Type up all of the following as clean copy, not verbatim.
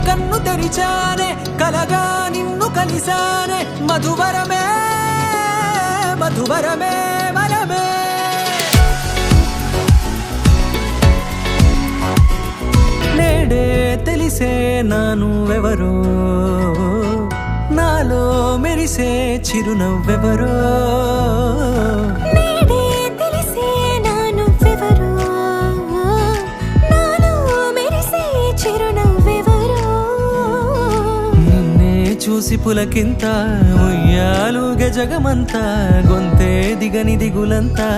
కన్ను తెరిచానే కలగా నిన్ను కలిసానే మధువరమే మధువరమే వరమే నేడే తెలిసే నానువెవరో నాలో మెరిసే చిరునవ్వెవరో చూసి పులకింత ఉయ్యాలుగే జగమంతా గొంతే దిగని దిగులంతా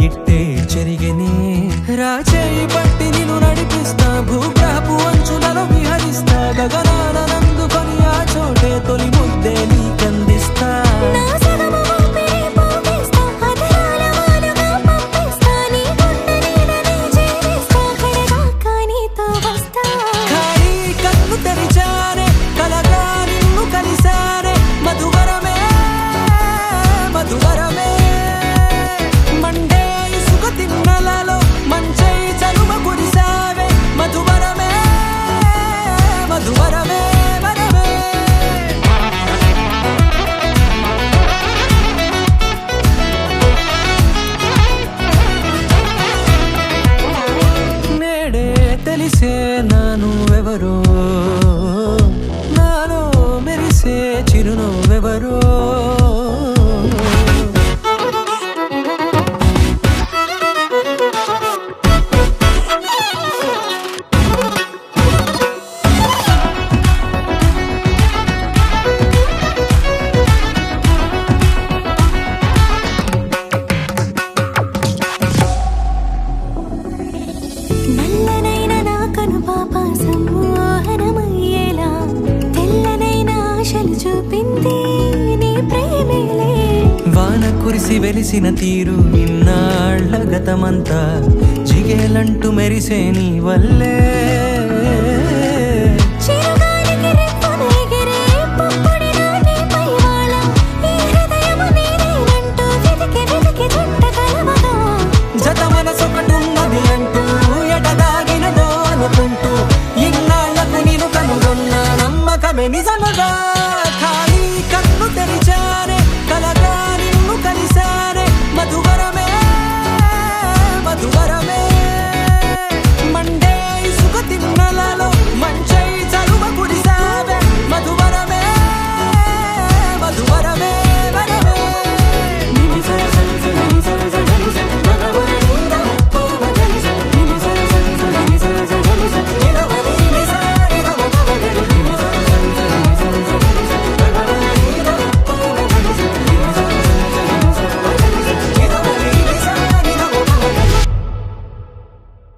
ఇట్టే చెరిగని రాచేయి పట్టి నిన్ను నడిపిస్తా భూగ్రహపు అంచులలో విహరిస్తా గగనాన నందుకొని ఆ చోటే తొలి ముద్దే నీకందిస్తా తెలిసే నానువెవరో నాలో మెరిసే చిరునవ్వెవరో వాన కురిసి వెలిసిన తీరు ఇన్నాళ్ల గతమంతా జిగేలంటూ మెరిసే నీ వల్లే